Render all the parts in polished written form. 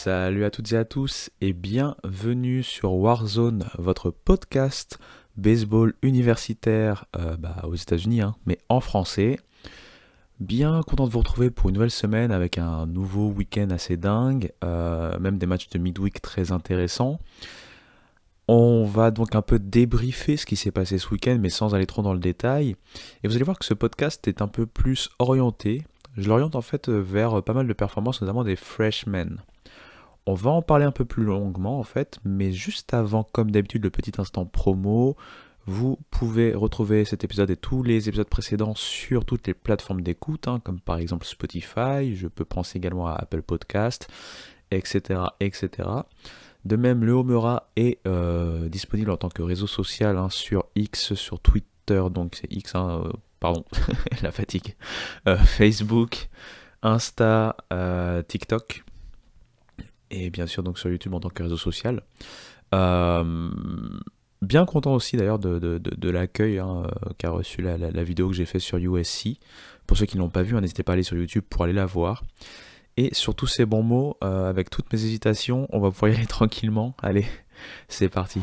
Salut à toutes et à tous et bienvenue sur Warzone, votre podcast baseball universitaire aux États-Unis, mais en français. Bien content de vous retrouver pour une nouvelle semaine avec un nouveau week-end assez dingue, même des matchs de midweek très intéressants. On va donc un peu débriefer ce qui s'est passé ce week-end, mais sans aller trop dans le détail. Et vous allez voir que ce podcast est un peu plus orienté. Je l'oriente en fait vers pas mal de performances, notamment des freshmen. On va en parler un peu plus longuement en fait, mais juste avant, comme d'habitude, le petit instant promo. Vous pouvez retrouver cet épisode et tous les épisodes précédents sur toutes les plateformes d'écoute, comme par exemple Spotify, je peux penser également à Apple Podcast, etc. etc. De même, le Homera est disponible en tant que réseau social sur X, sur Twitter, donc c'est X, pardon, la fatigue, Facebook, Insta, TikTok, et bien sûr donc sur YouTube en tant que réseau social. Bien content aussi d'ailleurs de l'accueil qu'a reçu la vidéo que j'ai fait sur USC. Pour ceux qui ne l'ont pas vu, n'hésitez pas à aller sur YouTube pour aller la voir. Et sur tous ces bons mots, avec toutes mes hésitations, on va pouvoir y aller tranquillement. Allez, c'est parti.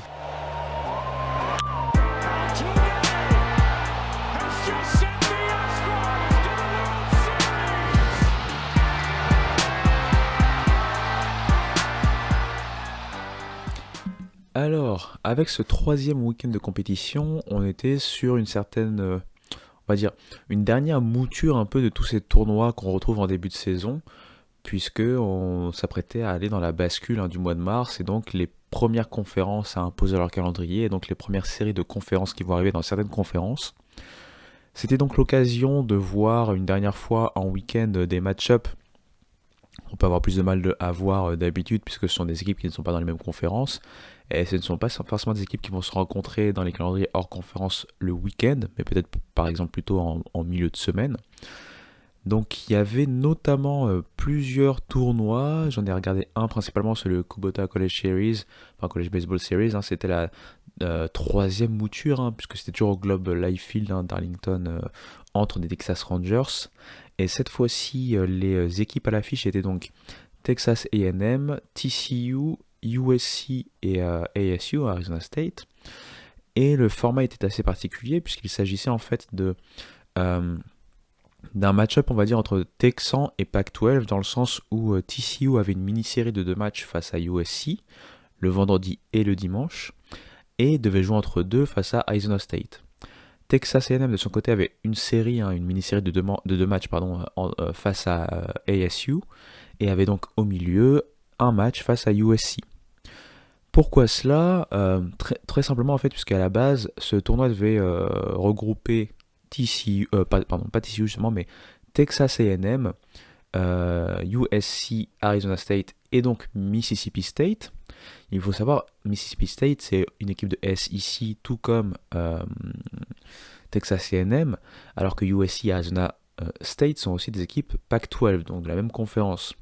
Alors, avec ce troisième week-end de compétition, on était sur une certaine, on va dire, une dernière mouture un peu de tous ces tournois qu'on retrouve en début de saison, puisque on s'apprêtait à aller dans la bascule du mois de mars, et donc les premières conférences à imposer leur calendrier, et donc les premières séries de conférences qui vont arriver dans certaines conférences. C'était donc l'occasion de voir une dernière fois en week-end des match-ups. On peut avoir plus de mal à voir d'habitude, puisque ce sont des équipes qui ne sont pas dans les mêmes conférences. Et ce ne sont pas forcément des équipes qui vont se rencontrer dans les calendriers hors conférence le week-end, mais peut-être par exemple plutôt en milieu de semaine. Donc il y avait notamment plusieurs tournois. J'en ai regardé un principalement sur le Kubota College Series, enfin College Baseball Series. C'était la troisième mouture, puisque c'était toujours au Globe Life Field d'Arlington entre des Texas Rangers. Et cette fois-ci, les équipes à l'affiche étaient donc Texas A&M, TCU, USC et ASU, Arizona State. Et le format était assez particulier puisqu'il s'agissait en fait d'un match-up, on va dire, entre Texans et Pac-12, dans le sens où TCU avait une mini-série de 2 matchs face à USC, le vendredi et le dimanche, et devait jouer entre deux face à Arizona State. Texas A&M de son côté avait une série, une mini-série de 2 matchs face à ASU, et avait donc au milieu un match face à USC. Pourquoi cela ? Très simplement en fait, puisqu'à la base, ce tournoi devait regrouper TCU, pas TCU justement, mais Texas A&M, USC, Arizona State et donc Mississippi State. Il faut savoir, Mississippi State, c'est une équipe de SEC, tout comme Texas A&M, alors que USC et Arizona State sont aussi des équipes Pac-12, donc de la même conférence.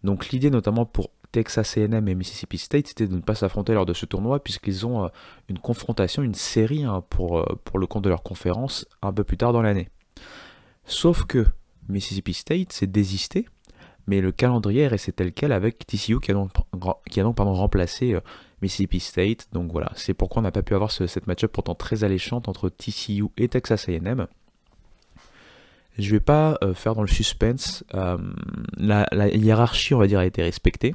Donc l'idée notamment pour Texas A&M et Mississippi State, c'était de ne pas s'affronter lors de ce tournoi, puisqu'ils ont une confrontation, une série pour le compte de leur conférence un peu plus tard dans l'année. Sauf que Mississippi State s'est désisté, mais le calendrier est resté tel quel avec TCU qui a donc remplacé Mississippi State. Donc voilà, c'est pourquoi on n'a pas pu avoir cette match-up pourtant très alléchante entre TCU et Texas A&M. Je vais pas faire dans le suspense. La hiérarchie, on va dire, a été respectée.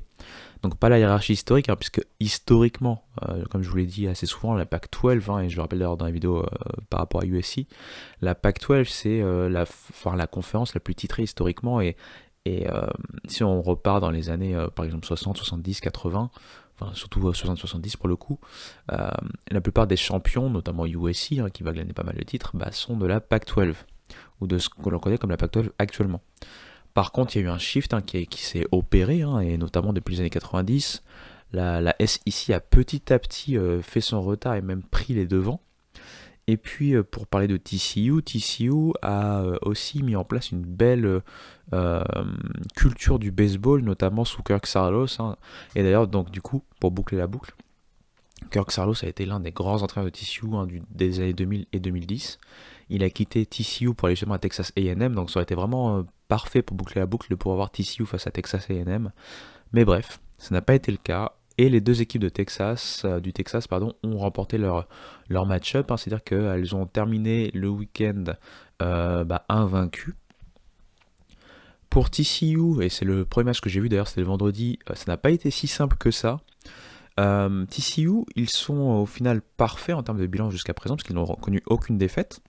Donc pas la hiérarchie historique, puisque historiquement, comme je vous l'ai dit assez souvent, la Pac-12, et je le rappelle d'ailleurs dans la vidéo par rapport à USC, la Pac-12 c'est la conférence la plus titrée historiquement, et si on repart dans les années par exemple 60, 70, 80, enfin surtout 60-70 pour le coup, la plupart des champions, notamment USC, qui va gagner pas mal de titres, sont de la Pac-12, ou de ce que l'on connaît comme la Pac-12 actuellement. Par contre, il y a eu un shift qui s'est opéré, et notamment depuis les années 90, la SEC a petit à petit fait son retard et même pris les devants. Et puis, pour parler de TCU a aussi mis en place une belle culture du baseball, notamment sous Kirk Saarloos. Et d'ailleurs, donc du coup, pour boucler la boucle, Kirk Saarloos a été l'un des grands entraîneurs de TCU des années 2000 et 2010. Il a quitté TCU pour aller justement à Texas A&M, donc ça aurait été vraiment parfait pour boucler la boucle de pouvoir voir TCU face à Texas A&M. Mais bref, Ça n'a pas été le cas. Et les deux équipes de Texas, du Texas pardon, ont remporté leur match-up. C'est-à-dire qu'elles ont terminé le week-end invaincues. Pour TCU, et c'est le premier match que j'ai vu d'ailleurs, c'était le vendredi, ça n'a pas été si simple que ça. TCU, ils sont au final parfaits en termes de bilan jusqu'à présent, parce qu'ils n'ont connu aucune défaite.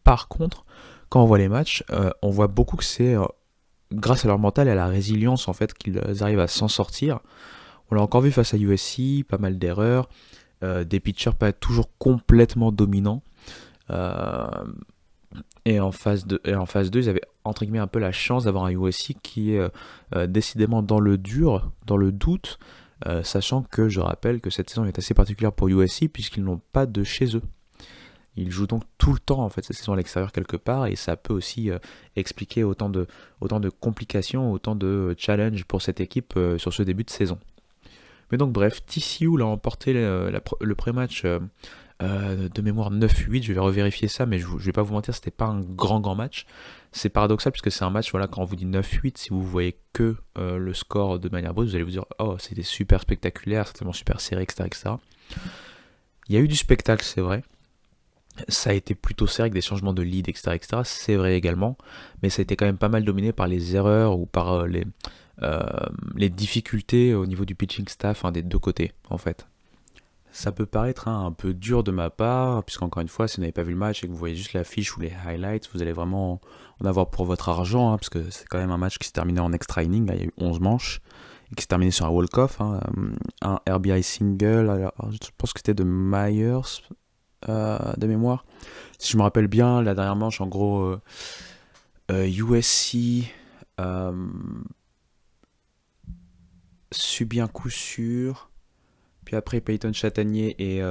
Par contre, quand on voit les matchs, on voit beaucoup que c'est grâce à leur mental et à la résilience en fait qu'ils arrivent à s'en sortir. On l'a encore vu face à USC, pas mal d'erreurs, des pitchers pas toujours complètement dominants. Euh, et en phase 2, ils avaient entre guillemets un peu la chance d'avoir un USC qui est décidément dans le dur, dans le doute, sachant que je rappelle que cette saison est assez particulière pour USC puisqu'ils n'ont pas de chez eux. Ils jouent donc tout le temps en fait cette saison à l'extérieur quelque part et ça peut aussi expliquer autant de complications, autant de challenges pour cette équipe sur ce début de saison. Mais donc bref, TCU l'a emporté le pré-match de mémoire 9-8, je vais revérifier ça, mais je vais pas vous mentir, c'était pas un grand match. C'est paradoxal puisque c'est un match, voilà, quand on vous dit 9-8, si vous voyez que le score de manière brute, vous allez vous dire oh c'était super spectaculaire, c'est tellement super serré, etc. Il y a eu du spectacle, c'est vrai. Ça a été plutôt serré avec des changements de lead, etc. C'est vrai également, mais ça a été quand même pas mal dominé par les erreurs ou par les difficultés au niveau du pitching staff des deux côtés, en fait. Ça peut paraître un peu dur de ma part, puisqu'encore une fois, si vous n'avez pas vu le match et que vous voyez juste l'affiche ou les highlights, vous allez vraiment en avoir pour votre argent, parce que c'est quand même un match qui s'est terminé en extra inning, il y a eu 11 manches, et qui s'est terminé sur un walk-off, un RBI single, alors, je pense que c'était de Myers, de mémoire. Si je me rappelle bien, la dernière manche, en gros, USC subit un coup sûr, puis après Peyton Chatagnier et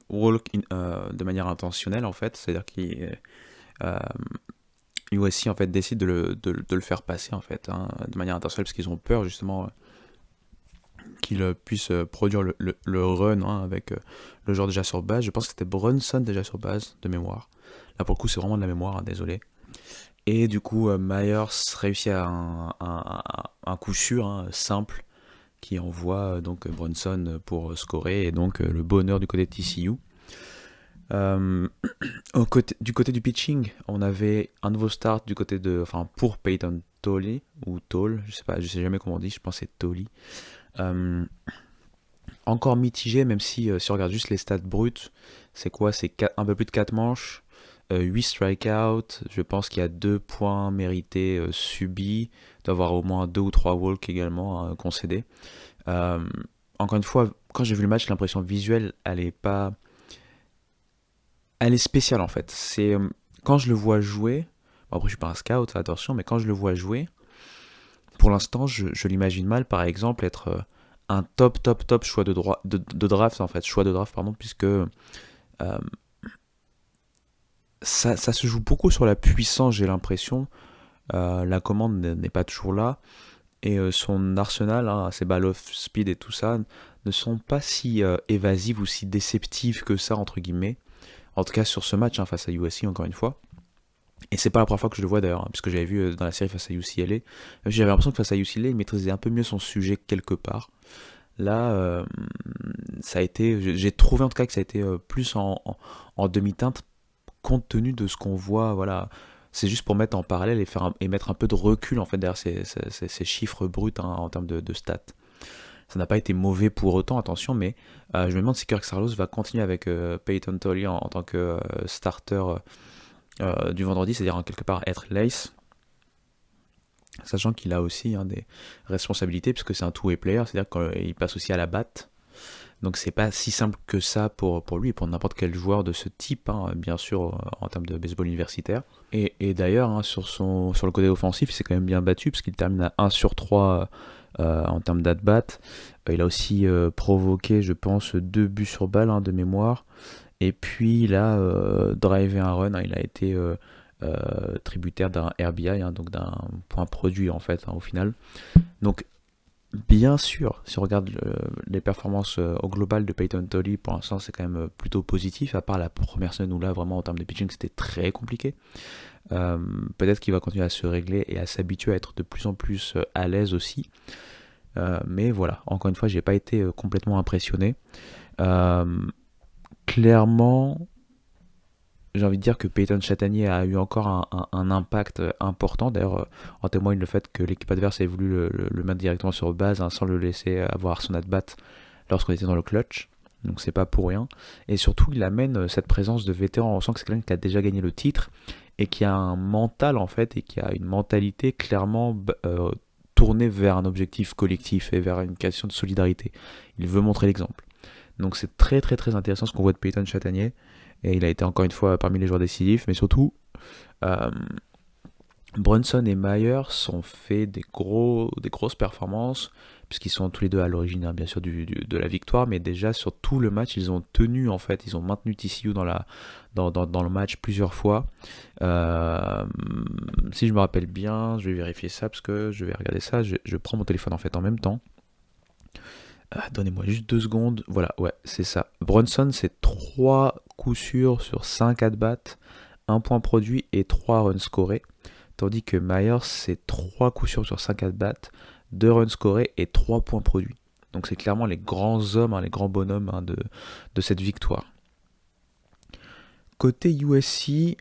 walk de manière intentionnelle en fait, c'est-à-dire qu'il USC en fait décide de le faire passer en fait, de manière intentionnelle parce qu'ils ont peur justement qu'il puisse produire le run avec le joueur déjà sur base. Je pense que c'était Brunson déjà sur base de mémoire. Là pour le coup c'est vraiment de la mémoire, désolé. Et du coup Myers réussit à un coup sûr, simple, qui envoie donc Brunson pour scorer et donc le bonheur du côté de TCU. Du côté du pitching, on avait un nouveau start du côté pour Peyton Tolley ou Toll, je sais jamais comment on dit, je pense que c'est Tolley. Encore mitigé, même si on regarde juste les stats brutes, c'est quoi? C'est un peu plus de 4 manches, 8 strikeouts, je pense qu'il y a 2 points mérités subis, d'avoir au moins 2 ou 3 walks également concédés. Encore une fois, quand j'ai vu le match, l'impression visuelle, elle est spéciale en fait. C'est quand je le vois jouer, bon, après je suis pas un scout, attention, mais quand je le vois jouer, pour l'instant, je l'imagine mal, par exemple, être un top choix de draft en fait, choix de draft pardon, puisque ça se joue beaucoup sur la puissance, j'ai l'impression. La commande n'est pas toujours là. Et son arsenal, ses balles off speed et tout ça, ne sont pas si évasives ou si déceptives que ça, entre guillemets. En tout cas sur ce match face à USC, encore une fois. Et c'est pas la première fois que je le vois d'ailleurs, puisque j'avais vu dans la série face à UCLA. J'avais l'impression que face à UCLA, il maîtrisait un peu mieux son sujet quelque part. Là, ça a été, j'ai trouvé en tout cas que ça a été plus en demi-teinte, compte tenu de ce qu'on voit, voilà. C'est juste pour mettre en parallèle et mettre un peu de recul en fait derrière ces chiffres bruts en termes de stats. Ça n'a pas été mauvais pour autant, attention, mais je me demande si Kirk Saarloos va continuer avec Peyton Tolley en tant que starter du vendredi, c'est-à-dire quelque part être l'ace, sachant qu'il a aussi des responsabilités puisque c'est un two-way player, c'est-à-dire qu'il passe aussi à la batte. Donc c'est pas si simple que ça pour lui et pour n'importe quel joueur de ce type, bien sûr en termes de baseball universitaire. Et d'ailleurs sur le côté offensif, il s'est quand même bien battu parce qu'il termine à 1 sur 3 en termes d'at-bat. Il a aussi provoqué, je pense, 2 buts sur balle de mémoire. Et puis il a drivé un run, il a été tributaire d'un RBI, donc d'un point produit en fait au final. Donc Bien sûr, si on regarde les performances au global de Peyton Tolly, pour l'instant c'est quand même plutôt positif, à part la première semaine où là vraiment en termes de pitching c'était très compliqué. Euh, Peut-être qu'il va continuer à se régler et à s'habituer à être de plus en plus à l'aise aussi. Mais voilà, encore une fois, j'ai pas été complètement impressionné. Euh, Clairement, j'ai envie de dire que Peyton Chatanier a eu encore un impact important. D'ailleurs, en témoigne le fait que l'équipe adverse ait voulu le mettre directement sur base, hein, sans le laisser avoir son at-bat lorsqu'on était dans le clutch. Donc c'est pas pour rien. Et surtout, il amène cette présence de vétéran. On sent que c'est quelqu'un qui a déjà gagné le titre et qui a un mental en fait et qui a une mentalité clairement tournée vers un objectif collectif et vers une question de solidarité. Il veut montrer l'exemple. Donc c'est très très très intéressant ce qu'on voit de Peyton Chatanier. Et il a été encore une fois parmi les joueurs décisifs, mais surtout, euh, Brunson et Mayer ont fait des grosses performances, puisqu'ils sont tous les deux à l'origine, hein, bien sûr, de la victoire, mais déjà sur tout le match, ils ont tenu, en fait, ils ont maintenu TCU dans le match plusieurs fois. Euh, Si je me rappelle bien, je vais vérifier ça, parce que je vais regarder ça, je prends mon téléphone en fait en même temps. Donnez-moi juste 2 secondes. Voilà, ouais, c'est ça. Brunson, c'est 3 coups sûrs sur 5 at-bats, 1 point produit et 3 runs scorés. Tandis que Myers, c'est 3 coups sûrs sur 5 at-bats, 2 runs scorés et 3 points produits. Donc c'est clairement les grands hommes, hein, les grands bonhommes, hein, de cette victoire. Côté USC,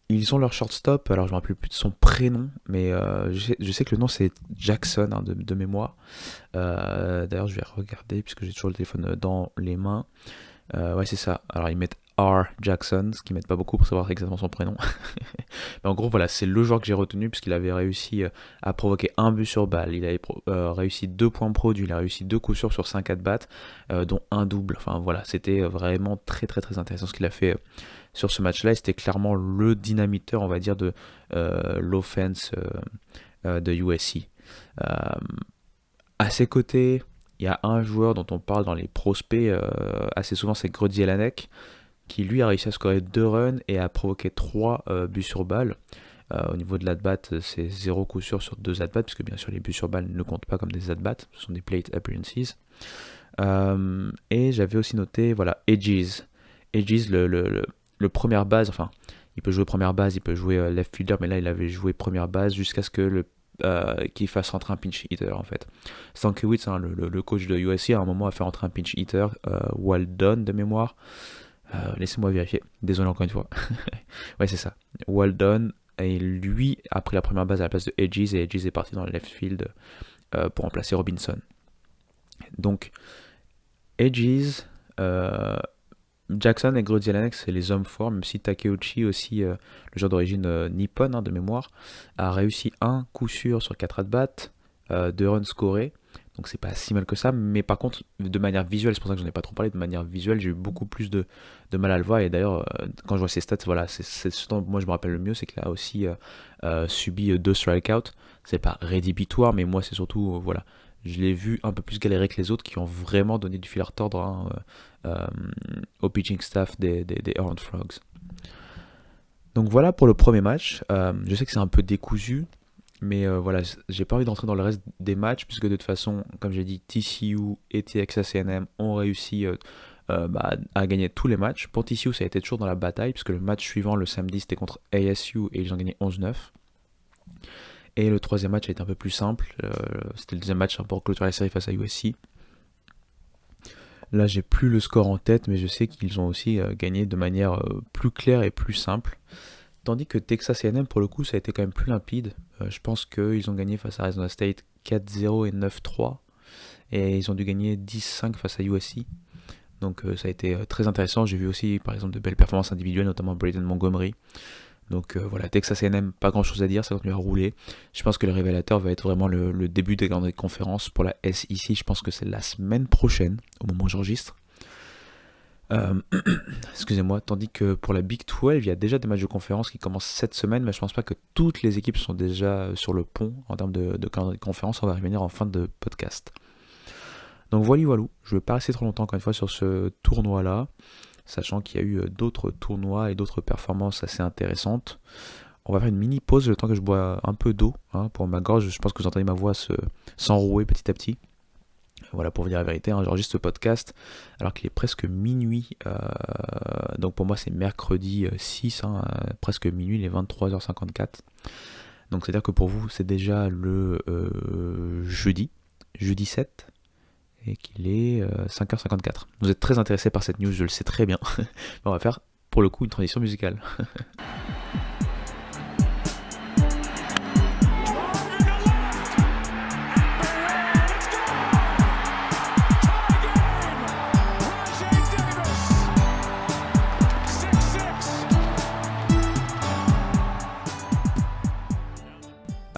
ils ont leur shortstop, alors je ne me rappelle plus de son prénom, mais je sais que le nom c'est Jackson, hein, de mémoire. D'ailleurs, je vais regarder puisque j'ai toujours le téléphone dans les mains. Ouais, c'est ça. Alors, ils mettent R. Jackson, ce qu'ils mettent pas beaucoup pour savoir exactement son prénom. Mais en gros, voilà, c'est le joueur que j'ai retenu puisqu'il avait réussi à provoquer un but sur balle. Il avait réussi 2 points produits. Il a réussi 2 coups sûrs sur 5 at-bats, dont un double. Enfin, voilà, c'était vraiment très très très intéressant ce qu'il a fait sur ce match-là. Et c'était clairement le dynamiteur, on va dire, de l'offense de USC. Euh, à ses côtés, il y a un joueur dont on parle dans les prospects assez souvent, c'est Grody Elanek, qui lui a réussi à scorer 2 runs et a provoqué 3 buts sur balle. Au niveau de l'at-bat, c'est 0 coup sûr sur 2 at-bats, puisque bien sûr les buts sur balle ne comptent pas comme des at-bats, ce sont des plate appearances. Et j'avais aussi noté, voilà, Edges. Edges, le première base, enfin, il peut jouer première base, il peut jouer left fielder, mais là il avait joué première base jusqu'à ce que qu'il fasse rentrer un pinch hitter en fait. Stankiewicz, hein, le coach de USC, à un moment a fait rentrer un pinch hitter, Waldon de mémoire. Laissez-moi vérifier, désolé encore une fois. Ouais, c'est ça. Waldon, et lui a pris la première base à la place de Edges, et Edges est parti dans le left field pour remplacer Robinson. Donc, Edges, Jackson et Grodzielanek, c'est les hommes forts, même si Takeuchi aussi, le joueur d'origine nippon, hein, de mémoire, a réussi un coup sûr sur 4 at-bats, 2 runs scorés, donc c'est pas si mal que ça, mais par contre, de manière visuelle, c'est pour ça que j'en ai pas trop parlé, de manière visuelle, j'ai eu beaucoup plus de mal à le voir, et d'ailleurs, quand je vois ses stats, voilà, c'est ce dont moi je me rappelle le mieux, c'est qu'il a aussi subi 2 strikeouts, c'est pas rédhibitoire, mais moi c'est surtout, voilà, je l'ai vu un peu plus galérer que les autres qui ont vraiment donné du fil à retordre, hein, au pitching staff des Horned Frogs. Donc voilà pour le premier match. Je sais que c'est un peu décousu, mais voilà, j'ai pas envie d'entrer dans le reste des matchs, puisque de toute façon, comme j'ai dit, TCU et Texas A&M ont réussi à gagner tous les matchs. Pour TCU, ça a été toujours dans la bataille, puisque le match suivant, le samedi, c'était contre ASU et ils ont gagné 11-9. Et le troisième match a été un peu plus simple. C'était le deuxième match pour clôturer la série face à USC. Là, j'ai plus le score en tête, mais je sais qu'ils ont aussi gagné de manière plus claire et plus simple. Tandis que Texas A&M, pour le coup, ça a été quand même plus limpide. Je pense qu'ils ont gagné face à Arizona State 4-0 et 9-3. Et ils ont dû gagner 10-5 face à USC. Donc ça a été très intéressant. J'ai vu aussi, par exemple, de belles performances individuelles, notamment Braden Montgomery. Donc voilà, Texas A&M, pas grand chose à dire, ça continue à rouler. Je pense que le révélateur va être vraiment le début des grandes conférences pour la SEC. Je pense que c'est la semaine prochaine, au moment où j'enregistre. Excusez-moi, tandis que pour la Big 12, il y a déjà des matchs de conférence qui commencent cette semaine, mais je pense pas que toutes les équipes sont déjà sur le pont en termes de calendrier de conférence. On va revenir en fin de podcast. Donc voilà, je ne vais pas rester trop longtemps encore une fois sur ce tournoi-là, sachant qu'il y a eu d'autres tournois et d'autres performances assez intéressantes. on va faire une mini pause le temps que je bois un peu d'eau pour ma gorge. Je pense que vous entendez ma voix s'enrouer petit à petit. Voilà, pour vous dire la vérité, j'enregistre ce podcast alors qu'il est presque minuit. Donc pour moi, c'est mercredi 6, presque minuit, il est 23h54. Donc c'est-à-dire que pour vous, c'est déjà le jeudi 7, et qu'il est 5h54. Vous êtes très intéressé par cette news, je le sais très bien. On va faire pour le coup une transition musicale.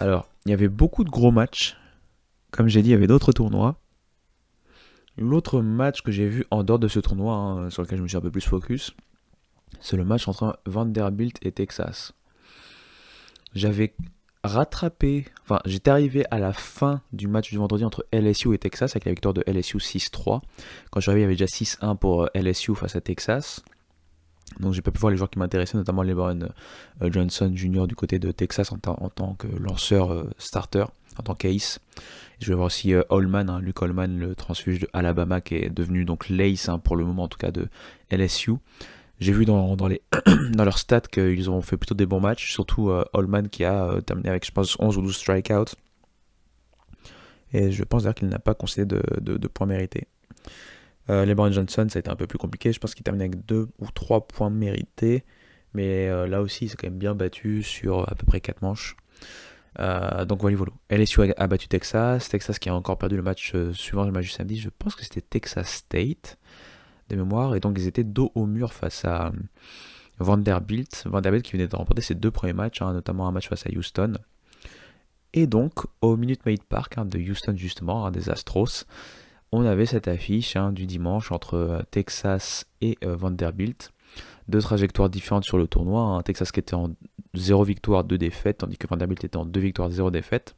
Alors, il y avait beaucoup de gros matchs. Comme j'ai dit, il y avait d'autres tournois. L'autre match que j'ai vu en dehors de ce tournoi, sur lequel je me suis un peu plus focus, c'est le match entre Vanderbilt et Texas. J'étais arrivé à la fin du match du vendredi entre LSU et Texas, avec la victoire de LSU 6-3. Quand je suis arrivé, il y avait déjà 6-1 pour LSU face à Texas. Donc j'ai pas pu voir les joueurs qui m'intéressaient, notamment LeBron Johnson Jr. du côté de Texas en tant que lanceur starter, en tant qu'ace. Je vais voir aussi Allman, Luke Allman, le transfuge de Alabama, qui est devenu donc l'ace pour le moment en tout cas de LSU. J'ai vu dans leurs stats qu'ils ont fait plutôt des bons matchs, surtout Allman qui a terminé avec je pense 11 ou 12 strikeouts. Et je pense d'ailleurs qu'il n'a pas concédé de points mérités. LeBron Johnson, ça a été un peu plus compliqué. Je pense qu'il termine avec 2 ou 3 points mérités. Mais là aussi, il s'est quand même bien battu sur à peu près 4 manches. Donc voilà. LSU a battu Texas. Texas qui a encore perdu le match suivant le match du samedi. Je pense que c'était Texas State de mémoire. Et donc ils étaient dos au mur face à Vanderbilt. Vanderbilt qui venait de remporter ses 2 premiers matchs, notamment un match face à Houston. Et donc au Minute Maid Park de Houston justement, des Astros, on avait cette affiche du dimanche entre Texas et Vanderbilt. 2 trajectoires différentes sur le tournoi. Texas qui était en 0 victoire, 2 défaites, tandis que Vanderbilt était en 2 victoires, 0 défaites.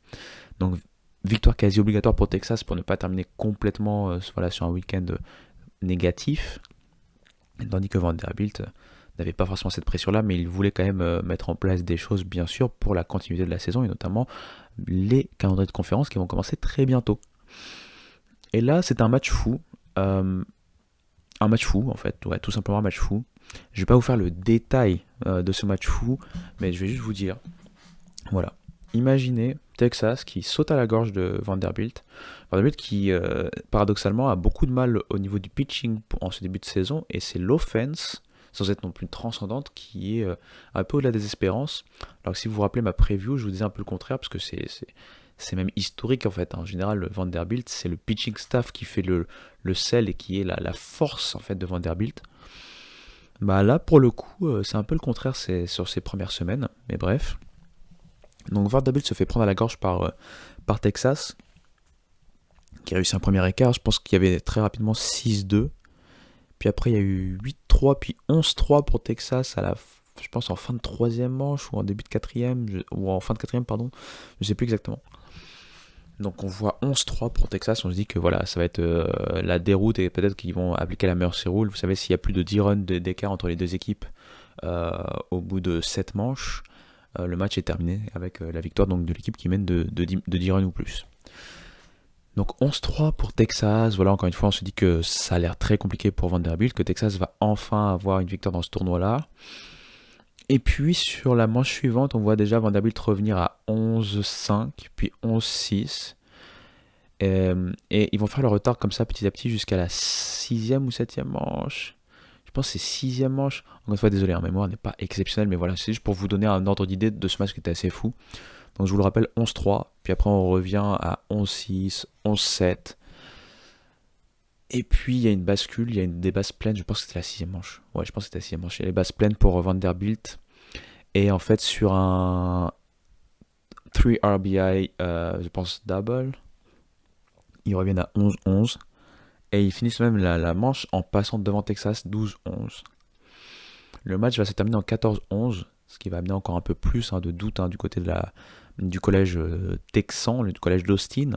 Donc victoire quasi obligatoire pour Texas pour ne pas terminer complètement sur un week-end négatif. Tandis que Vanderbilt n'avait pas forcément cette pression-là, mais il voulait quand même mettre en place des choses, bien sûr, pour la continuité de la saison, et notamment les calendriers de conférence qui vont commencer très bientôt. Et là, c'est un match fou. Un match fou, en fait. Ouais, tout simplement un match fou. Je vais pas vous faire le détail de ce match fou, mais je vais juste vous dire. Voilà. Imaginez Texas qui saute à la gorge de Vanderbilt. Vanderbilt qui, paradoxalement, a beaucoup de mal au niveau du pitching en ce début de saison. Et c'est l'offense, sans être non plus transcendante, qui est un peu au-delà des espérances. Alors que si vous vous rappelez ma preview, je vous disais un peu le contraire, parce que c'est même historique en fait. En général, Vanderbilt, c'est le pitching staff qui fait le sel et qui est la force en fait de Vanderbilt. Bah là, pour le coup, c'est un peu le contraire sur ces premières semaines, mais bref. Donc Vanderbilt se fait prendre à la gorge par Texas, qui a réussi un premier écart. Je pense qu'il y avait très rapidement 6-2. Puis après, il y a eu 8-3, puis 11-3 pour Texas je pense en fin de troisième manche, ou en début de quatrième, ou en fin de quatrième, pardon. Je ne sais plus exactement. Donc on voit 11-3 pour Texas, on se dit que voilà, ça va être la déroute et peut-être qu'ils vont appliquer la mercy rule. Vous savez, s'il y a plus de 10 runs d'écart entre les deux équipes au bout de 7 manches, le match est terminé avec la victoire donc, de l'équipe qui mène de 10 runs ou plus. Donc 11-3 pour Texas, voilà, encore une fois on se dit que ça a l'air très compliqué pour Vanderbilt, que Texas va enfin avoir une victoire dans ce tournoi-là. Et puis sur la manche suivante, on voit déjà Vanderbilt revenir à 11-5, puis 11-6. Et ils vont faire le retard comme ça petit à petit jusqu'à la 6e ou 7e manche. Je pense que c'est 6e manche. Encore une fois, désolé, ma mémoire n'est pas exceptionnelle, mais voilà, c'est juste pour vous donner un ordre d'idée de ce match qui était assez fou. Donc je vous le rappelle, 11-3, puis après on revient à 11-6, 11-7. Et puis il y a une bascule, il y a des bases pleines, je pense que c'était la 6e manche. Ouais, je pense que c'était la 6e manche. Il y a les bases pleines pour Vanderbilt. Et en fait, sur un 3 RBI, je pense double, ils reviennent à 11-11. Et ils finissent même la manche en passant devant Texas 12-11. Le match va se terminer en 14-11, ce qui va amener encore un peu plus de doute du côté du collège texan, du collège d'Austin.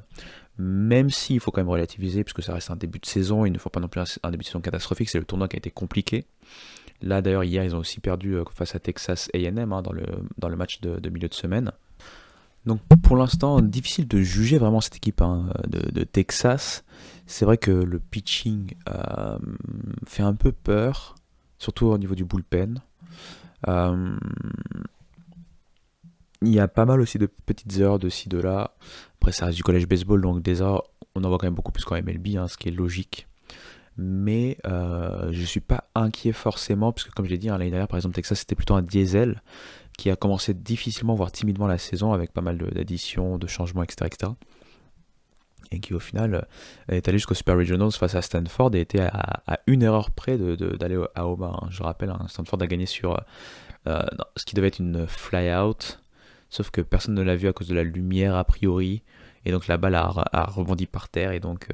Même s'il faut quand même relativiser, puisque ça reste un début de saison, il ne faut pas non plus un début de saison catastrophique, c'est le tournoi qui a été compliqué. Là d'ailleurs hier ils ont aussi perdu face à Texas A&M dans le match de milieu de semaine. Donc pour l'instant difficile de juger vraiment cette équipe de Texas. C'est vrai que le pitching fait un peu peur, surtout au niveau du bullpen. Euh, il y a pas mal aussi de petites erreurs de ci de là. Après ça reste du college baseball, donc des erreurs on en voit quand même beaucoup plus qu'en MLB, ce qui est logique. Mais je suis pas inquiet forcément, parce que comme j'ai dit, l'année dernière par exemple Texas c'était plutôt un diesel qui a commencé difficilement, voire timidement la saison avec pas mal d'additions, de changements, etc., etc. Et qui au final est allé jusqu'au Super Regionals face à Stanford et était à une erreur près d'aller à Omaha. Je rappelle, Stanford a gagné sur ce qui devait être une fly-out, sauf que personne ne l'a vu à cause de la lumière a priori. Et donc la balle a rebondi par terre et donc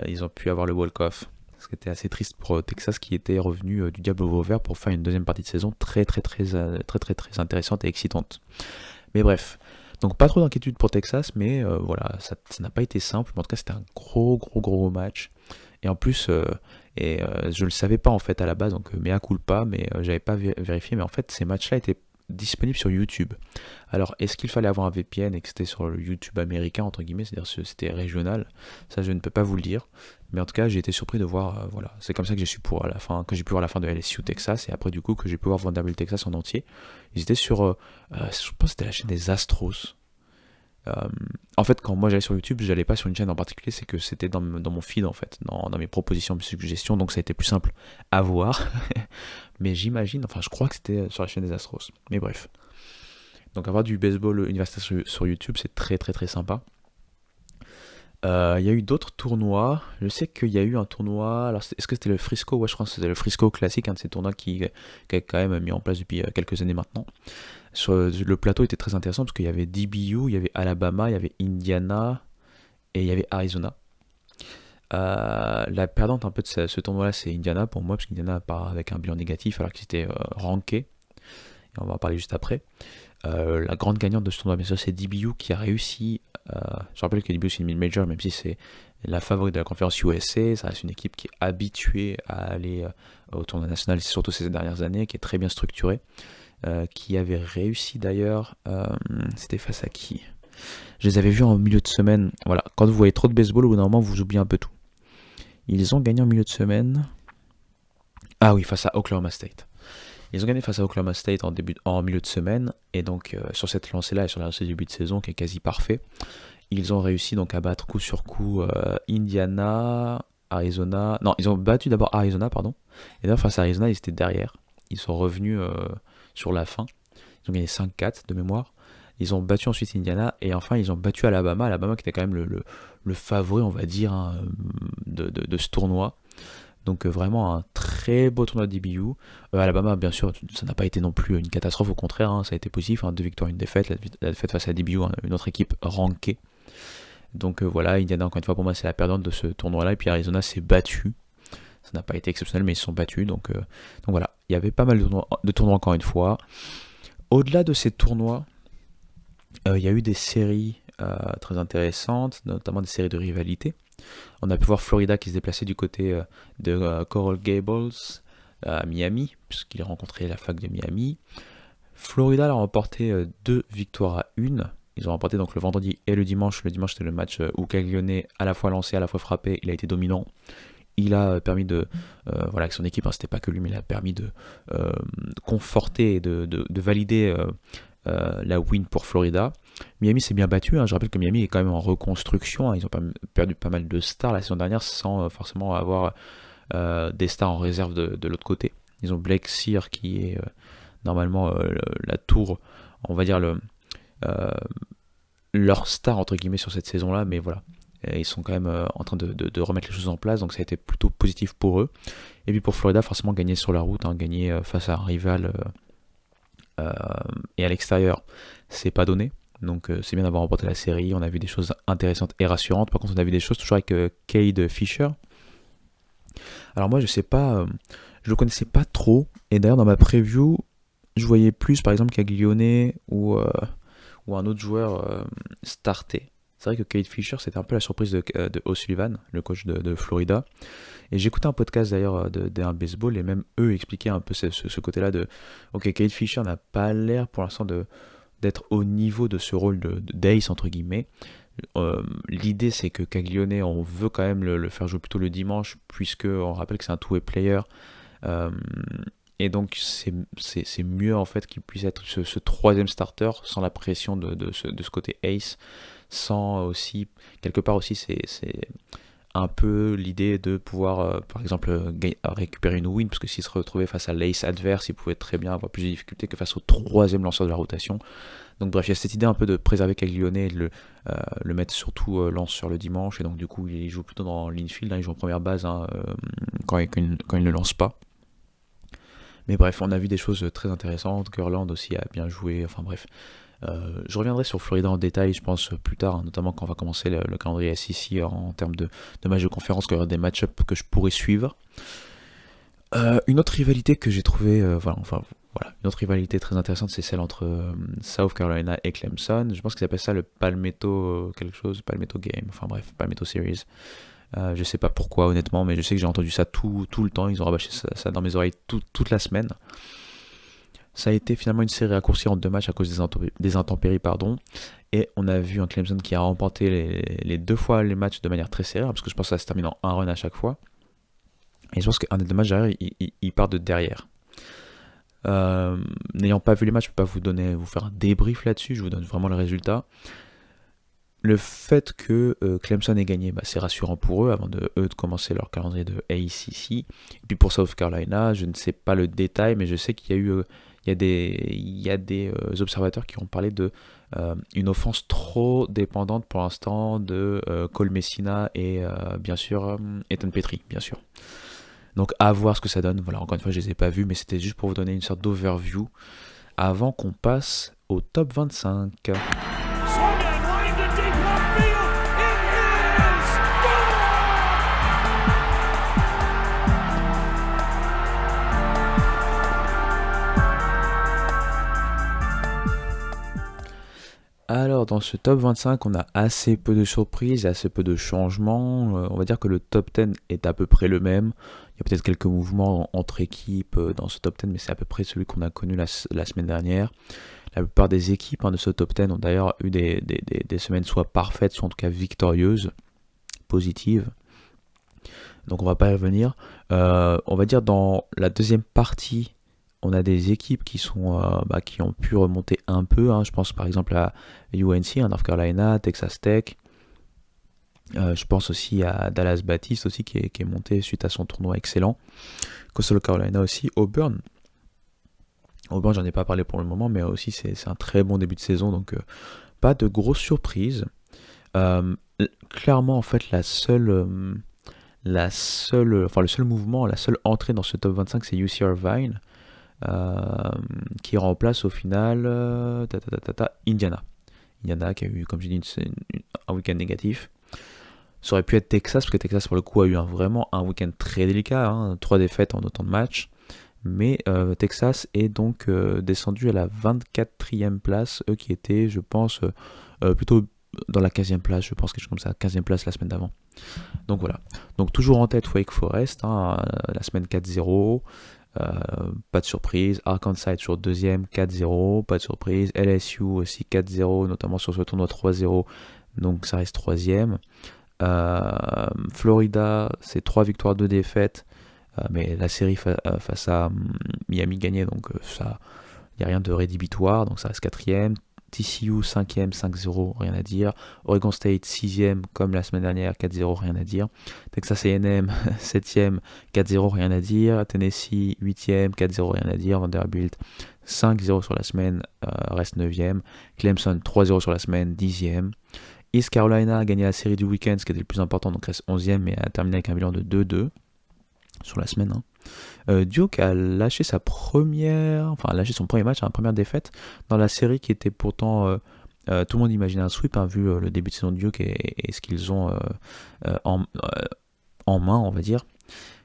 ils ont pu avoir le walk-off. Ce qui était assez triste pour Texas qui était revenu du diable au vauvert pour faire une deuxième partie de saison très intéressante et excitante. Mais bref, donc pas trop d'inquiétude pour Texas, mais voilà, ça n'a pas été simple. Mais en tout cas, c'était un gros match. Et en plus, je le savais pas en fait à la base, donc mea culpa, mais j'avais pas vérifié. Mais en fait, ces matchs-là étaient disponibles sur YouTube. Alors, est-ce qu'il fallait avoir un VPN et que c'était sur le YouTube américain, entre guillemets, c'est-à-dire que c'était régional? Ça, je ne peux pas vous le dire. Mais en tout cas, j'ai été surpris de voir, voilà, c'est comme ça que j'ai su pour à la fin, que j'ai pu voir la fin de LSU Texas, et après du coup que j'ai pu voir Vanderbilt Texas en entier. Ils étaient sur, je pense que c'était la chaîne des Astros. Euh, En fait, quand moi j'allais sur YouTube, j'allais pas sur une chaîne en particulier, c'est que c'était dans mon feed en fait, dans mes propositions, mes suggestions, donc ça a été plus simple à voir. Mais j'imagine, enfin je crois que c'était sur la chaîne des Astros. Mais bref. Donc avoir du baseball universitaire sur YouTube, c'est très sympa. Il y a eu d'autres tournois. Je sais qu'il y a eu un tournoi. Alors, est-ce que c'était le Frisco? Ouais, je crois que c'était le Frisco classique, un de ces tournois qui a quand même mis en place depuis quelques années maintenant. Le plateau était très intéressant parce qu'il y avait DBU, il y avait Alabama, il y avait Indiana et il y avait Arizona. La perdante un peu de ce tournoi-là, c'est Indiana pour moi, parce qu'Indiana part avec un bilan négatif alors qu'ils étaient rankés. Et on va en parler juste après. La grande gagnante de ce tournoi, bien sûr, c'est DBU qui a réussi. Je rappelle que DBU c'est une mid-major, même si c'est la favorite de la conférence USA. Ça reste une équipe qui est habituée à aller au tournoi national, surtout ces dernières années, qui est très bien structurée. Qui avait réussi d'ailleurs. C'était face à qui? Je les avais vus en milieu de semaine. Voilà, quand vous voyez trop de baseball, au bout d'un moment, vous oubliez un peu tout. Ils ont gagné en milieu de semaine. Ah oui, face à Oklahoma State. Ils ont gagné face à Oklahoma State en milieu de semaine, et donc sur cette lancée-là et sur la lancée du début de saison qui est quasi parfait, ils ont réussi donc à battre coup sur coup Indiana, Arizona. Non, ils ont battu d'abord Arizona, pardon. Et d'ailleurs face à Arizona, ils étaient derrière. Ils sont revenus sur la fin. Ils ont gagné 5-4 de mémoire. Ils ont battu ensuite Indiana et enfin ils ont battu Alabama. Alabama qui était quand même le favori, on va dire, de ce tournoi. Donc vraiment un très beau tournoi de DBU. Alabama, bien sûr, ça n'a pas été non plus une catastrophe, au contraire, ça a été positif, 2 victoires, une défaite, la défaite face à DBU, une autre équipe rankée. Donc voilà, Indiana, encore une fois, pour moi, c'est la perdante de ce tournoi-là, et puis Arizona s'est battu. Ça n'a pas été exceptionnel, mais ils se sont battus, donc voilà, il y avait pas mal de tournois encore une fois. Au-delà de ces tournois, il y a eu des séries très intéressantes, notamment des séries de rivalité. On a pu voir Florida qui se déplaçait du côté de Coral Gables à Miami, puisqu'il a rencontré la fac de Miami. Florida a remporté 2 victoires à 1. Ils ont remporté donc le vendredi et le dimanche. Le dimanche, c'était le match où Caglione, à la fois lancé, à la fois frappé, il a été dominant. Il a permis voilà, avec son équipe, c'était pas que lui, mais il a permis de conforter et de valider la win pour Florida. Miami s'est bien battu, je rappelle que Miami est quand même en reconstruction, ils ont perdu pas mal de stars la saison dernière sans forcément avoir des stars en réserve de l'autre côté. Ils ont Blake Sear qui est normalement la tour, on va dire leur star entre guillemets sur cette saison-là, mais voilà. Et ils sont quand même en train de remettre les choses en place, donc ça a été plutôt positif pour eux. Et puis pour Florida, forcément gagner sur la route, gagner face à un rival et à l'extérieur, c'est pas donné. Donc c'est bien d'avoir remporté la série. On a vu des choses intéressantes et rassurantes. Par contre, on a vu des choses toujours avec Cade Fisher. Alors moi, je sais pas, je le connaissais pas trop. Et d'ailleurs, dans ma preview, je voyais plus, par exemple, Caglione ou un autre joueur starter. c'est vrai que Kate Fisher, c'était un peu la surprise de O'Sullivan, le coach de Florida. Et j'écoutais un podcast d'ailleurs d'un baseball, et même eux expliquaient un peu ce côté-là de ok, Kate Fisher n'a pas l'air pour l'instant d'être au niveau de ce rôle d'ace, entre guillemets. L'idée c'est que Caglione, on veut quand même le faire jouer plutôt le dimanche, puisque on rappelle que c'est un two-way player. Euh, et donc c'est mieux en fait qu'il puisse être ce troisième starter sans la pression de ce côté ace, sans aussi, quelque part aussi c'est un peu l'idée de pouvoir par exemple récupérer une win, parce que s'il se retrouvait face à l'ace adverse, il pouvait très bien avoir plus de difficultés que face au troisième lanceur de la rotation. Donc bref, il y a cette idée un peu de préserver Caglione et de le mettre surtout lanceur le dimanche, et donc du coup il joue plutôt dans l'infield, hein, il joue en première base quand il ne lance pas. Mais bref, on a vu des choses très intéressantes. Kurland aussi a bien joué. Enfin bref, je reviendrai sur Florida en détail, je pense, plus tard, hein, notamment quand on va commencer le calendrier SEC en termes de matchs de conférence, qu'il y aura des match-ups que je pourrais suivre. Une autre rivalité que j'ai trouvée, une autre rivalité très intéressante, c'est celle entre South Carolina et Clemson. Je pense qu'ils appellent ça le Palmetto quelque chose, Palmetto Game. Enfin bref, Palmetto Series. Je sais pas pourquoi honnêtement, mais je sais que j'ai entendu ça tout le temps, ils ont rabâché ça dans mes oreilles toute la semaine. Ça a été finalement une série raccourcie en 2 matchs à cause des intempéries, et on a vu un Clemson qui a remporté les 2 fois les matchs de manière très serrée, parce que je pense que ça se termine en 1 run à chaque fois. Et je pense qu'un des 2 matchs derrière, il part de derrière. N'ayant pas vu les matchs, je peux pas vous faire un débrief là-dessus, je vous donne vraiment le résultat. Le fait que Clemson ait gagné, c'est rassurant pour eux, avant de commencer leur calendrier de ACC. Et puis pour South Carolina, je ne sais pas le détail, mais je sais qu'il y a eu il y a des observateurs qui ont parlé de une offense trop dépendante pour l'instant de Cole Messina et bien sûr Ethan Petrie, bien sûr. Donc à voir ce que ça donne. Voilà, encore une fois, je les ai pas vus, mais c'était juste pour vous donner une sorte d'overview avant qu'on passe au top 25. Alors, dans ce top 25, on a assez peu de surprises, assez peu de changements. On va dire que le top 10 est à peu près le même. Il y a peut-être quelques mouvements entre équipes dans ce top 10, mais c'est à peu près celui qu'on a connu la semaine dernière. La plupart des équipes de ce top 10 ont d'ailleurs eu des semaines soit parfaites, soit en tout cas victorieuses, positives. Donc on va pas y revenir. On va dire dans la deuxième partie, on a des équipes qui ont pu remonter un peu. Je pense par exemple à UNC, North Carolina, Texas Tech. Je pense aussi à Dallas Baptiste aussi qui est monté suite à son tournoi excellent. Coastal Carolina aussi, Auburn. Auburn, j'en ai pas parlé pour le moment, mais aussi c'est un très bon début de saison, donc pas de grosses surprises. Clairement, en fait, le seul mouvement, la seule entrée dans ce top 25, c'est UC Irvine. Qui remplace au final Indiana. Indiana qui a eu, comme j'ai dit, un week-end négatif. Ça aurait pu être Texas, parce que Texas pour le coup a eu vraiment un week-end très délicat, 3 défaites en autant de matchs. Mais Texas est donc descendu à la 24e place, eux qui étaient, je pense, plutôt dans la 15e place, je pense, quelque chose comme ça, 15e place la semaine d'avant. Donc voilà. Donc toujours en tête Wake Forest, la semaine 4-0. Pas de surprise. Arkansas est toujours deuxième, 4-0, pas de surprise. LSU aussi 4-0, notamment sur ce tournoi 3-0, donc ça reste troisième. Florida, c'est 3 victoires, 2 défaites, mais la série face à Miami gagnait, donc ça, il n'y a rien de rédhibitoire, donc ça reste quatrième. TCU 5e, 5-0, rien à dire. Oregon State 6e, comme la semaine dernière, 4-0, rien à dire. Texas A&M 7e, 4-0, rien à dire. Tennessee 8e, 4-0, rien à dire. Vanderbilt 5-0 sur la semaine, reste 9e. Clemson 3-0 sur la semaine, 10e. East Carolina a gagné la série du week-end, ce qui était le plus important, donc reste 11e, mais a terminé avec un bilan de 2-2 sur la semaine. Duke a lâché son premier match, la première défaite dans la série qui était pourtant tout le monde imaginait un sweep, vu le début de saison de Duke et ce qu'ils ont en main, on va dire.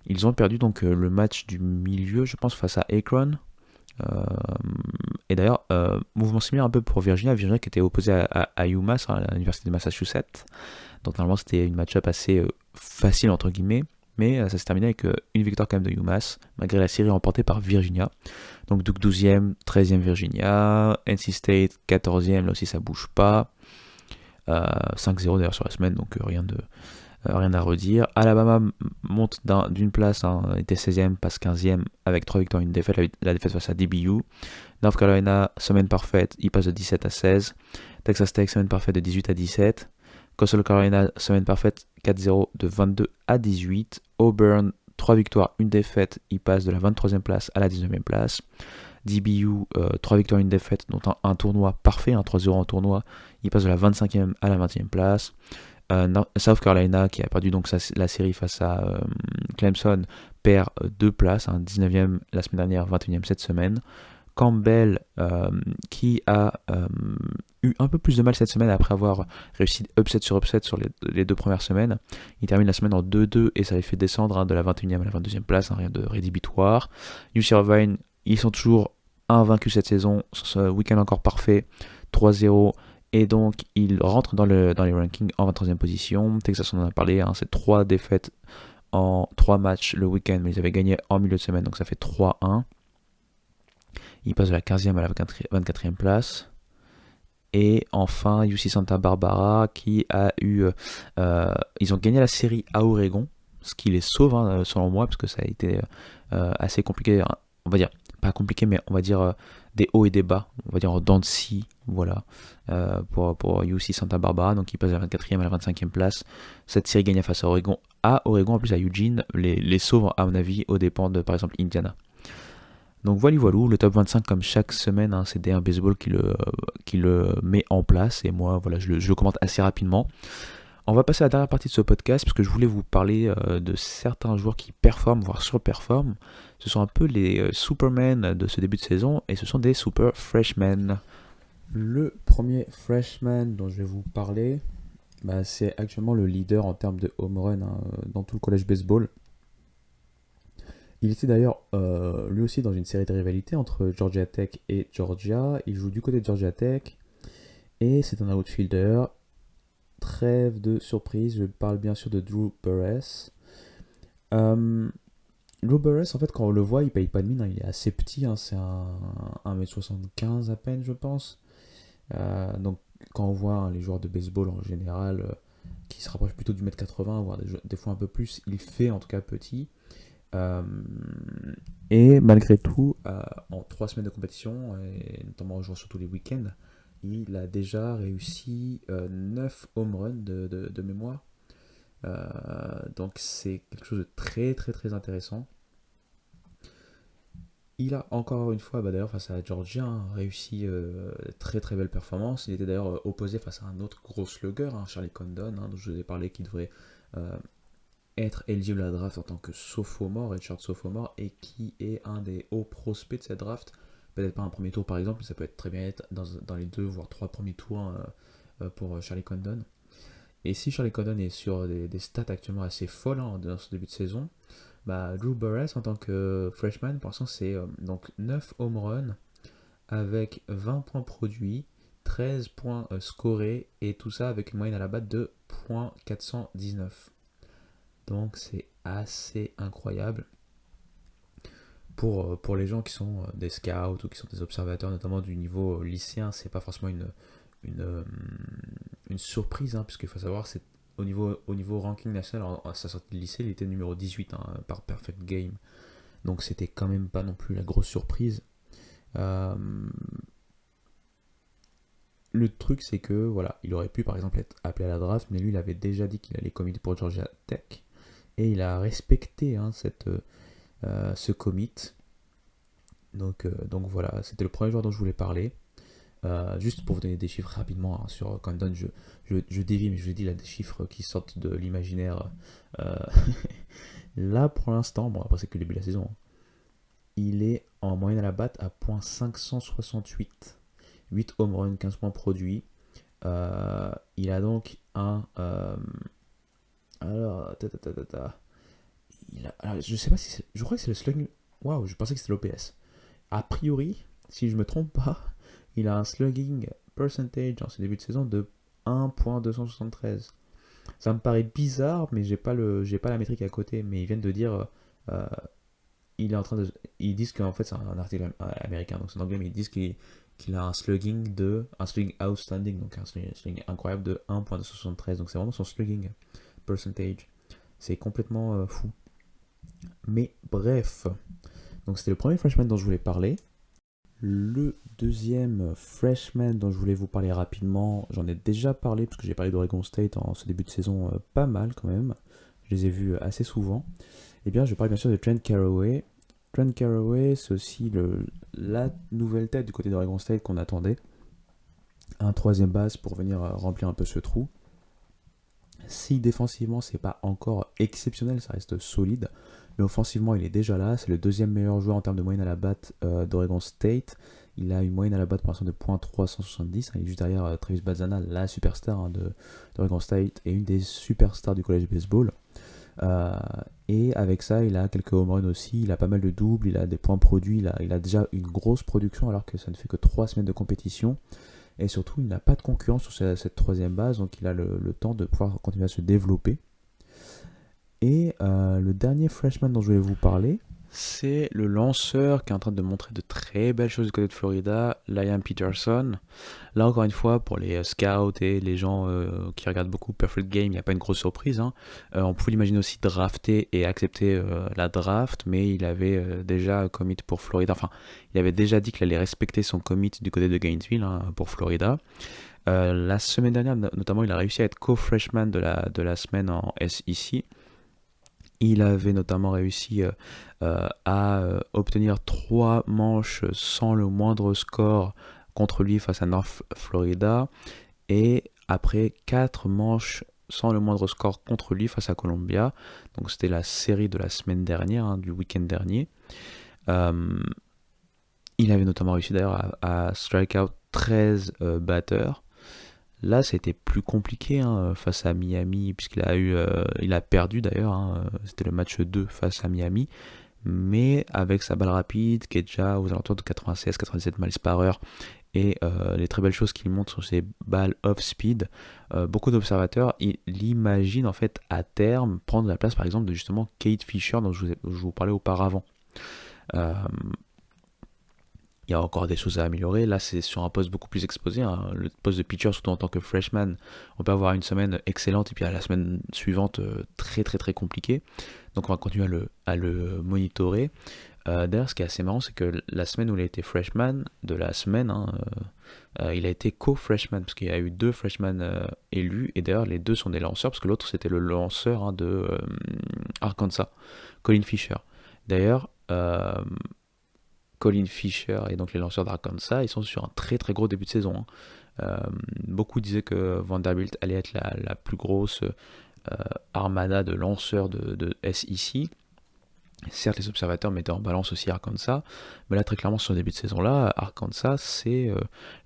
Ils ont perdu donc le match du milieu, je pense, face à Akron, Euh, et d'ailleurs, mouvement similaire un peu pour Virginia. Virginia qui était opposée à UMass, à l'université de Massachusetts. Donc normalement c'était une match-up assez facile entre guillemets. Mais ça s'est terminé avec une victoire quand même de UMass, malgré la série remportée par Virginia. Donc Duke 12e, 13e Virginia, NC State 14e, là aussi ça bouge pas. 5-0 d'ailleurs sur la semaine, donc rien à redire. Alabama monte d'une place, hein, était 16e, passe 15e avec 3 victoires et une défaite, la défaite face à DBU. North Carolina, semaine parfaite, il passe de 17 à 16. Texas Tech, semaine parfaite de 18 à 17. Coastal Carolina, semaine parfaite, 4-0 de 22 à 18. Auburn, 3 victoires, une défaite, il passe de la 23e place à la 19e place. DBU, 3 victoires, une défaite, dont un tournoi parfait, un 3-0 en tournoi, il passe de la 25e à la 20e place. South Carolina, qui a perdu donc la série face à Clemson, perd 2 places, 19e la semaine dernière, 21e cette semaine. Campbell, qui a eu un peu plus de mal cette semaine après avoir réussi upset sur les 2 premières semaines. Il termine la semaine en 2-2 et ça les fait descendre de la 21e à la 22e place, rien de rédhibitoire. UC Irvine, ils sont toujours invaincus cette saison, ce week-end encore parfait, 3-0. Et donc, ils rentrent dans les rankings en 23e position. Texas, on en a parlé, c'est 3 défaites en 3 matchs le week-end, mais ils avaient gagné en milieu de semaine, donc ça fait 3-1. Ils passent de la 15e à la 24e place. Et enfin, UC Santa Barbara qui a eu... ils ont gagné la série à Oregon, ce qui les sauve, selon moi, parce que ça a été assez compliqué. On va dire, pas compliqué, mais on va dire des hauts et des bas. On va dire en dents de scie, voilà, pour UC Santa Barbara. Donc ils passent de la 24e à la 25e place. Cette série gagnée face à Oregon. En plus à Eugene, les sauve, à mon avis, aux dépens de, par exemple, Indiana. Donc voilà, le top 25 comme chaque semaine, c'est D1 Baseball qui le met en place et moi voilà, je le commente assez rapidement. On va passer à la dernière partie de ce podcast parce que je voulais vous parler de certains joueurs qui performent, voire surperforment. Ce sont un peu les Supermen de ce début de saison et ce sont des Super Freshmen. Le premier freshman dont je vais vous parler, c'est actuellement le leader en termes de home run dans tout le college baseball. Il était d'ailleurs lui aussi dans une série de rivalités entre Georgia Tech et Georgia. Il joue du côté de Georgia Tech et c'est un outfielder. Trêve de surprise, je parle bien sûr de Drew Burress. Drew Burress, en fait, quand on le voit, il paye pas de mine, il est assez petit, c'est un 1m75 à peine, je pense. Donc, quand on voit les joueurs de baseball en général qui se rapprochent plutôt du 1m80, voire des fois un peu plus, il fait en tout cas petit. Et malgré tout, en 3 semaines de compétition, et notamment en jouant surtout les week-ends, il a déjà réussi 9 home runs de mémoire. Donc c'est quelque chose de très très très intéressant. Il a encore une fois, d'ailleurs face à Georgia, réussi très très belle performance. Il était d'ailleurs opposé face à un autre gros slugger, Charlie Condon, dont je vous ai parlé, qui devrait être éligible à la draft en tant que sophomore, Richard Sophomore, et qui est un des hauts prospects de cette draft. Peut-être pas un premier tour par exemple, mais ça peut être très bien être dans les 2 voire 3 premiers tours pour Charlie Condon. Et si Charlie Condon est sur des stats actuellement assez folles dans ce début de saison, Drew Burress en tant que freshman, pour l'instant c'est donc 9 home runs avec 20 points produits, 13 points scorés, et tout ça avec une moyenne à la batte de .419. Donc c'est assez incroyable pour les gens qui sont des scouts ou qui sont des observateurs, notamment du niveau lycéen. C'est pas forcément une surprise, puisqu'il faut savoir c'est au niveau ranking national, à sa sortie de lycée, il était numéro 18 par Perfect Game. Donc c'était quand même pas non plus la grosse surprise. Le truc c'est que voilà, il aurait pu par exemple être appelé à la draft, mais lui il avait déjà dit qu'il allait commit pour Georgia Tech. Et il a respecté ce commit. Donc voilà, c'était le premier joueur dont je voulais parler. Juste pour vous donner des chiffres rapidement sur Condon, je dévie, mais je vous ai dit, il a des chiffres qui sortent de l'imaginaire. Là, pour l'instant, bon, après c'est que le début de la saison, il est en moyenne à la batte à .568. 8 home runs, 15 points produits. Il a donc un... alors, alors, je sais pas si je crois que c'est le slugging. Waouh, je pensais que c'était l'OPS. a priori, si je me trompe pas, il a un slugging percentage en ce début de saison de 1.273. Ça me paraît bizarre, mais j'ai pas la métrique à côté. Mais ils viennent de dire, euh, il est en train de, ils disent qu'en fait c'est un article américain, donc c'est en anglais, mais ils disent qu'il a un slugging outstanding, donc un slugging incroyable de 1.273. Donc c'est vraiment son slugging percentage. C'est complètement fou. Mais bref, donc c'était le premier freshman dont je voulais parler. Le deuxième freshman dont je voulais vous parler rapidement, j'en ai déjà parlé parce que j'ai parlé d'Oregon State en ce début de saison pas mal quand même. Je les ai vus assez souvent. Eh bien, je parle bien sûr de Trent Carraway. Trent Carraway, c'est aussi la nouvelle tête du côté d'Oregon State qu'on attendait. Un troisième base pour venir remplir un peu ce trou. Si défensivement, c'est pas encore exceptionnel, ça reste solide. Mais offensivement, il est déjà là. C'est le deuxième meilleur joueur en termes de moyenne à la batte d'Oregon State. Il a une moyenne à la batte pour l'instant de .370. Il est juste derrière Travis Bazzana, la superstar d'Oregon State et une des superstars du college baseball. Et avec ça, il a quelques home runs aussi. Il a pas mal de doubles. Il a des points produits. Il a déjà une grosse production alors que ça ne fait que 3 semaines de compétition. Et surtout, il n'a pas de concurrence sur cette troisième base. Donc il a le temps de pouvoir continuer à se développer. Et le dernier freshman dont je voulais vous parler, c'est le lanceur qui est en train de montrer de très belles choses du côté de Florida, Liam Peterson. Là encore une fois, pour les scouts et les gens qui regardent beaucoup Perfect Game, il n'y a pas une grosse surprise. On pouvait l'imaginer aussi drafter et accepter la draft, mais il avait déjà commit pour Florida. Enfin, il avait déjà dit qu'il allait respecter son commit du côté de Gainesville pour Florida. La semaine dernière, notamment, il a réussi à être co-freshman de la semaine en SEC. Il avait notamment réussi à obtenir 3 manches sans le moindre score contre lui face à North Florida. Et après 4 manches sans le moindre score contre lui face à Columbia. Donc c'était la série de la semaine dernière, du week-end dernier. Il avait notamment réussi d'ailleurs à strike out 13 batteurs. Là, c'était plus compliqué face à Miami, puisqu'il il a perdu d'ailleurs. C'était le match 2 face à Miami. Mais avec sa balle rapide, qui est déjà aux alentours de 96-97 miles par heure, et les très belles choses qu'il montre sur ses balles off-speed, beaucoup d'observateurs l'imaginent en fait à terme prendre la place par exemple de justement Kate Fisher dont je vous parlais auparavant. Il y a encore des choses à améliorer. Là, c'est sur un poste beaucoup plus exposé. Le poste de pitcher, surtout en tant que freshman, on peut avoir une semaine excellente et puis à la semaine suivante, très très très compliquée. Donc on va continuer à le monitorer. D'ailleurs, ce qui est assez marrant, c'est que la semaine où il a été freshman, de la semaine, il a été co-freshman, parce qu'il y a eu 2 freshmen élus, et d'ailleurs les 2 sont des lanceurs, parce que l'autre c'était le lanceur de Arkansas, Colin Fisher. D'ailleurs, Colin Fisher et donc les lanceurs d'Arkansas, ils sont sur un très très gros début de saison. Beaucoup disaient que Vanderbilt allait être la plus grosse armada de lanceurs de SEC. Certes, les observateurs mettaient en balance aussi Arkansas, mais là très clairement sur le début de saison-là, Arkansas c'est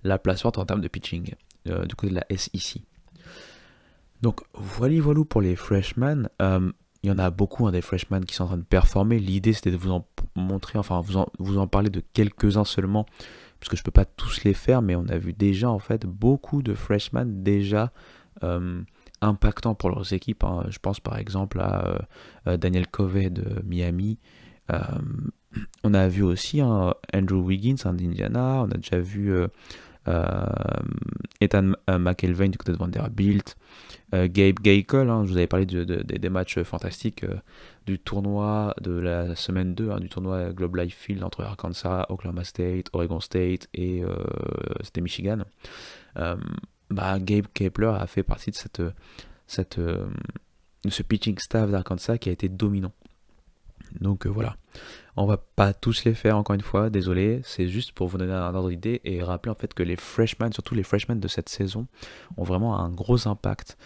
la place forte en termes de pitching du côté de la SEC. Donc voilà pour les freshmen. Il y en a beaucoup des freshmen qui sont en train de performer. L'idée c'était de vous en montrer, enfin vous en parler de quelques-uns seulement, parce que je peux pas tous les faire, mais on a vu déjà en fait beaucoup de freshmen déjà impactants pour leurs équipes. Je pense par exemple à Daniel Covey de Miami. On a vu aussi Andrew Wiggins d'Indiana. On a déjà vu Ethan McElvain du côté de Vanderbilt. Gabe Gaekle, je vous avais parlé des matchs fantastiques du tournoi de la semaine 2, du tournoi Globe Life Field entre Arkansas, Oklahoma State, Oregon State et c'était Michigan. Gabe Kepler a fait partie de ce pitching staff d'Arkansas qui a été dominant. Donc voilà, on va pas tous les faire encore une fois, désolé, c'est juste pour vous donner un ordre d'idée et rappeler en fait que les freshmen, surtout les freshmen de cette saison, ont vraiment un gros impact.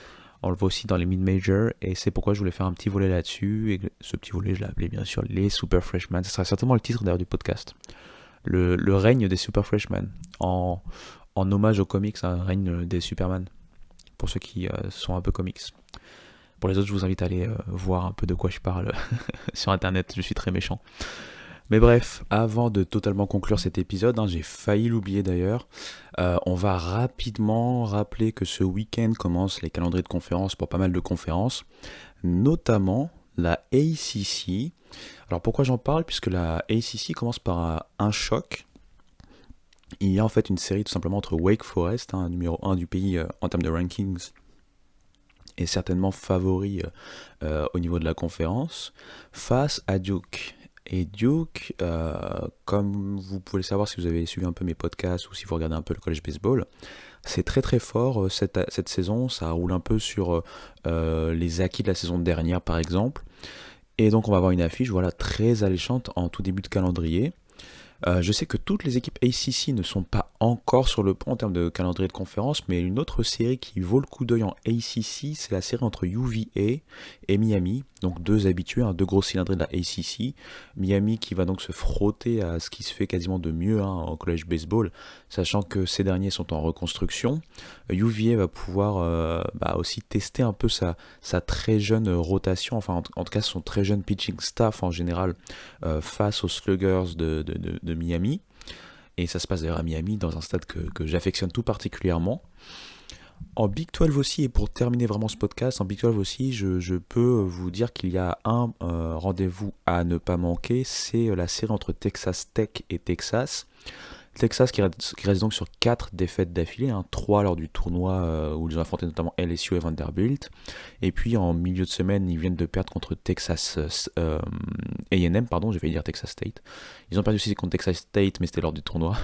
On le voit aussi dans les mid-majors et c'est pourquoi je voulais faire un petit volet là-dessus. Et ce petit volet, je l'ai appelé bien sûr les super freshmen. Ce sera certainement le titre d'ailleurs du podcast. Le règne des super freshmen. En hommage aux comics, un règne des Superman. Pour ceux qui sont un peu comics. Pour les autres, je vous invite à aller voir un peu de quoi je parle sur internet, je suis très méchant. Mais bref, avant de totalement conclure cet épisode, j'ai failli l'oublier d'ailleurs, on va rapidement rappeler que ce week-end commencent les calendriers de conférences pour pas mal de conférences, notamment la ACC. Alors pourquoi j'en parle? Puisque la ACC commence par un choc. Il y a en fait une série tout simplement entre Wake Forest, numéro 1 du pays en termes de rankings, et certainement favori au niveau de la conférence, face à Duke. Et Duke, comme vous pouvez le savoir si vous avez suivi un peu mes podcasts ou si vous regardez un peu le college baseball, c'est très très fort cette saison. Ça roule un peu sur les acquis de la saison dernière par exemple. Et donc on va avoir une affiche très alléchante en tout début de calendrier. Je sais que toutes les équipes ACC ne sont pas encore sur le point en termes de calendrier de conférence, mais une autre série qui vaut le coup d'œil en ACC, c'est la série entre UVA et Miami, donc deux habitués, deux gros cylindrés de la ACC. Miami qui va donc se frotter à ce qui se fait quasiment de mieux en college baseball, sachant que ces derniers sont en reconstruction. UVA va pouvoir aussi tester un peu sa très jeune rotation, enfin en tout cas son très jeune pitching staff en général, face aux Sluggers de Miami. Et ça se passe d'ailleurs à Miami, dans un stade que j'affectionne tout particulièrement. En Big 12 aussi, et pour terminer vraiment ce podcast, en Big 12 aussi, je peux vous dire qu'il y a un rendez-vous à ne pas manquer, c'est la série entre Texas Tech et Texas. Texas qui reste donc sur 4 défaites d'affilée, 3 lors du tournoi où ils ont affronté notamment LSU et Vanderbilt. Et puis en milieu de semaine, ils viennent de perdre contre Texas A&M, j'ai failli dire Texas State. Ils ont perdu aussi contre Texas State, mais c'était lors du tournoi.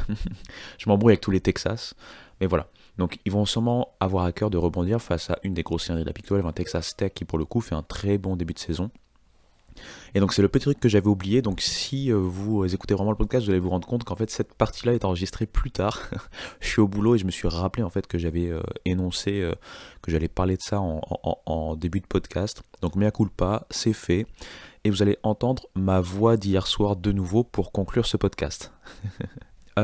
Je m'embrouille avec tous les Texas, mais voilà. Donc ils vont sûrement avoir à cœur de rebondir face à une des grosses séries de la Big 12, un Texas Tech qui pour le coup fait un très bon début de saison. Et donc c'est le petit truc que j'avais oublié, donc si vous écoutez vraiment le podcast, vous allez vous rendre compte qu'en fait cette partie-là est enregistrée plus tard. Je suis au boulot et je me suis rappelé en fait que j'avais énoncé que j'allais parler de ça en début de podcast. Donc mea culpa, c'est fait. Et vous allez entendre ma voix d'hier soir de nouveau pour conclure ce podcast.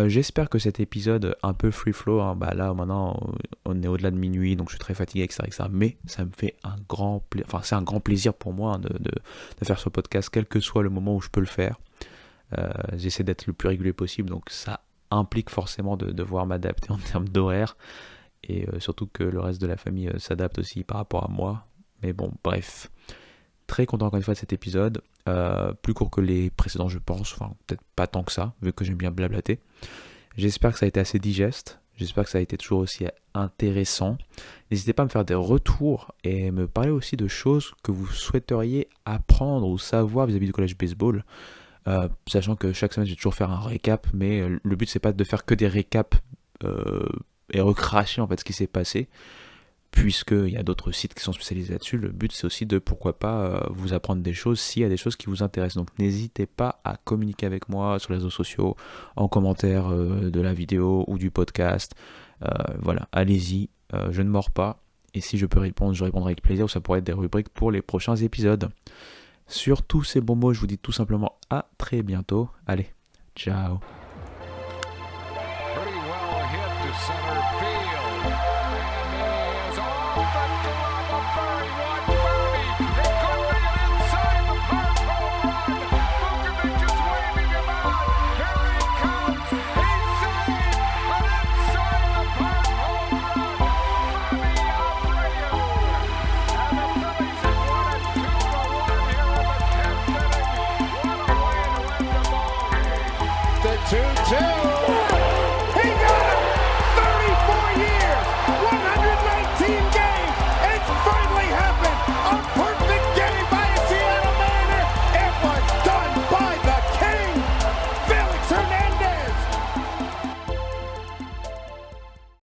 J'espère que cet épisode un peu free flow, là maintenant on est au-delà de minuit donc je suis très fatigué etc. Mais ça me fait c'est un grand plaisir pour moi de faire ce podcast quel que soit le moment où je peux le faire. J'essaie d'être le plus régulier possible donc ça implique forcément de devoir m'adapter en termes d'horaire et surtout que le reste de la famille s'adapte aussi par rapport à moi. Mais bon bref. Très content encore une fois de cet épisode, plus court que les précédents je pense, enfin peut-être pas tant que ça, vu que j'aime bien blablater. J'espère que ça a été assez digeste, j'espère que ça a été toujours aussi intéressant. N'hésitez pas à me faire des retours et me parler aussi de choses que vous souhaiteriez apprendre ou savoir vis-à-vis du college baseball, sachant que chaque semaine je vais toujours faire un récap, mais le but c'est pas de faire que des récaps et recracher en fait ce qui s'est passé. Puisqu'il y a d'autres sites qui sont spécialisés là-dessus, le but c'est aussi de pourquoi pas vous apprendre des choses s'il y a des choses qui vous intéressent. Donc n'hésitez pas à communiquer avec moi sur les réseaux sociaux, en commentaire de la vidéo ou du podcast. Allez-y, je ne mords pas. Et si je peux répondre, je répondrai avec plaisir ou ça pourrait être des rubriques pour les prochains épisodes. Sur tous ces bons mots, je vous dis tout simplement à très bientôt. Allez, ciao. Pretty well hit to center field.